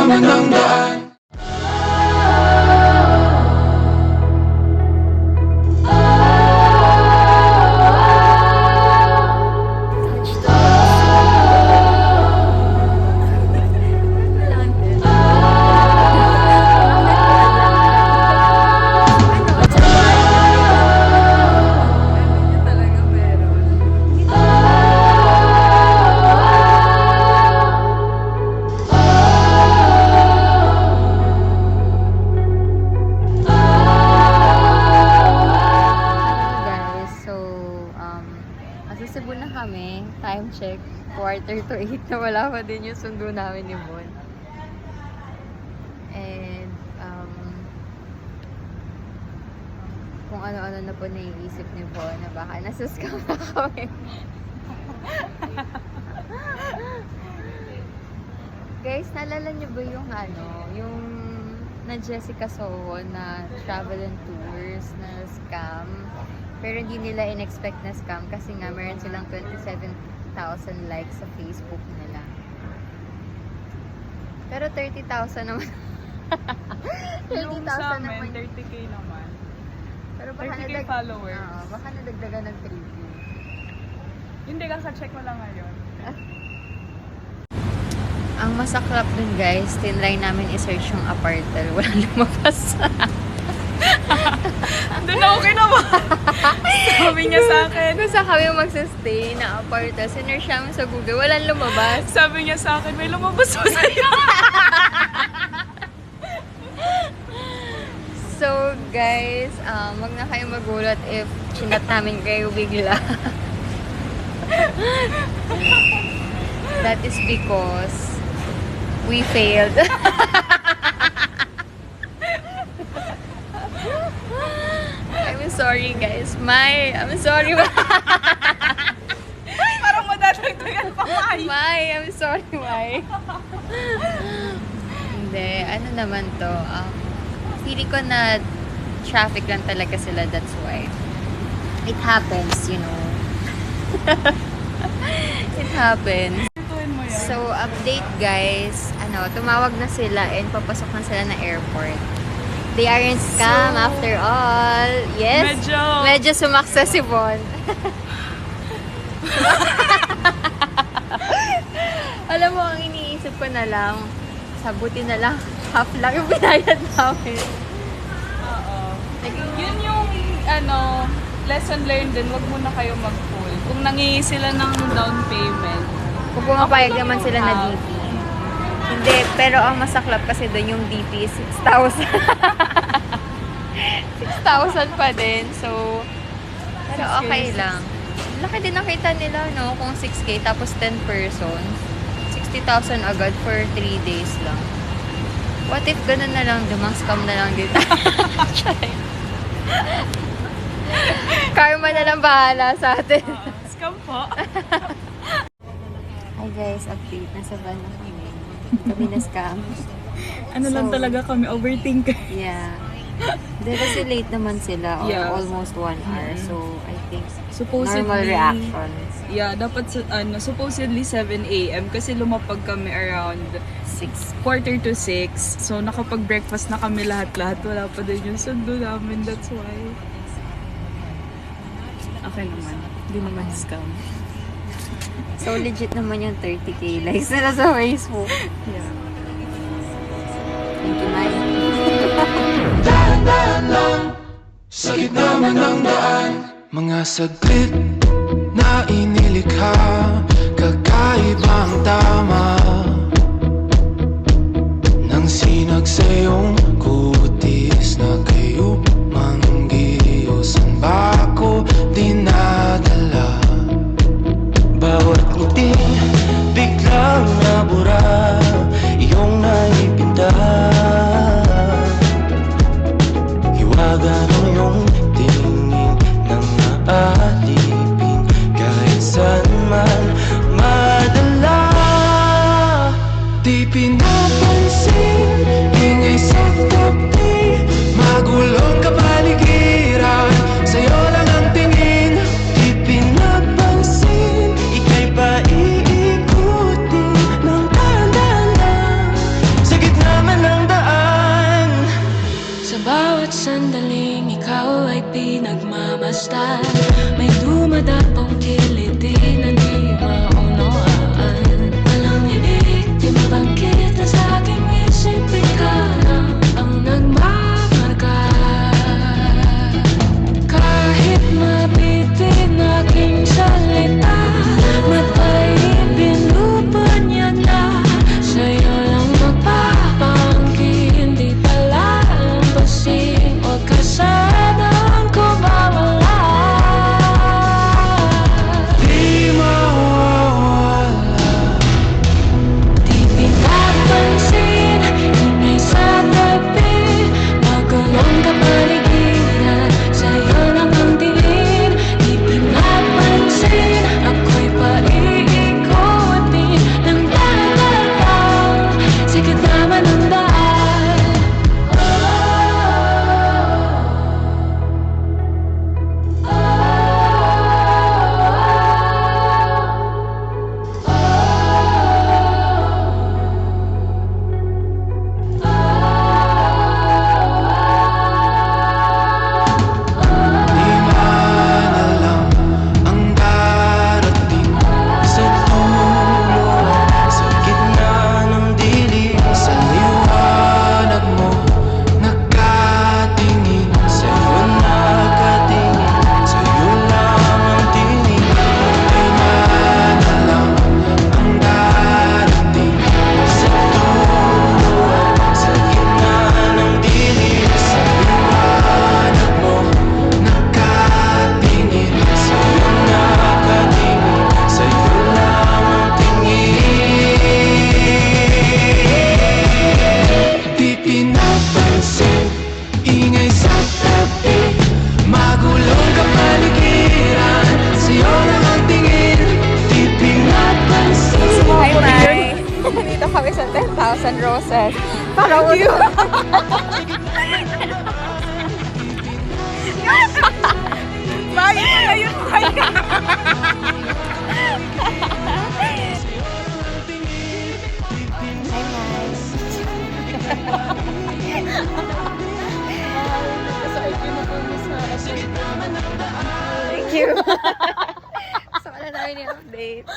naman ang daan. Cebu na kami. Time check. 7:45 na wala pa din yung sundo namin ni Bon. And, kung ano-ano na po naiisip ni Bon na baka nasa-scam na kami. Guys, naalala niyo ba yung yung na Jessica Soho na travel and tours na scam? Pero hindi nila in-expect na scam kasi nga meron silang 27,000 likes sa Facebook nila. Pero 30,000 naman. 30,000 naman. 30k naman. Pero baka 30k followers. Baka nadagdagan ng 3k. Hindi, kaka-check mo lang ngayon. Ang masaklap dun guys, tinry namin i-search yung apartel. Walang lumabas. Doon ako kinawa. Sabi niya sa akin. Kung saan kami magsastay na apartel, sinerch namin sa Google, walang lumabas. Sabi niya sa akin, may lumabas mo sa'yo. So guys, wag na kayo magulat if chinat namin kayo bigla. That is because we failed. I'm sorry guys. I'm sorry. Parang madadagdagan pa, Mai. I'm sorry, Mai. Hindi, ano naman to. Feeling ko na traffic lang talaga sila, that's why. It happens, you know. It happens. So, update guys. Tumawag na sila and papasok na sila na airport. They aren't scam after all. Yes. Medyo sumaksa si Bon. Alam mo, ang iniisip ko na lang, sabuti na lang, half lang yung binayad namin. Oo. Yun yung, lesson learned din, wag muna kayo mag-full. Kung nangingi sila ng down payment. Kung pumapayag naman sila na DP. Hindi, pero ang masaklap kasi doon yung DP is 6,000. 6,000 pa din. So, pero okay lang. Laki din nakita nila, no? Kung 6K tapos 10 persons. 60,000 agad for 3 days lang. What if ganun na lang, dumang-scam na lang dito? Karma na lang bahala sa atin. Scam po. Hi guys, update. Nasa van na kami. Kami na scam. Lang talaga kami, overthinker. Yeah. Dahil kasi late naman sila, or almost 1 hour. So, I think, normal reaction. Yeah, dapat, supposedly 7 a.m. kasi lumapag kami around 5:45. So, nakapag-breakfast na kami lahat-lahat. Wala pa din yung sundo namin. That's why. Okay naman. Hindi naman scam. So, legit naman yung 30k likes nila sa Facebook. Yeah. Thank you, Mike. Dahan-dahan lang sa gitna man ng daan. Mga saglit na inilikha, kakaibang tama nang sinag sa iyong kutis na kayo manggiyosan ba ako dinadala? Bawat ngiti biglang nabura, iyong naipinta. Hiwaga ng iyong tingin nang naalipin kahit saan man madala. Di pinapansin, ingay sa and Roses. Para ulo. Bayan na yun, bayan. Hi, guys. Thank you. Gusto ko na namin yung update.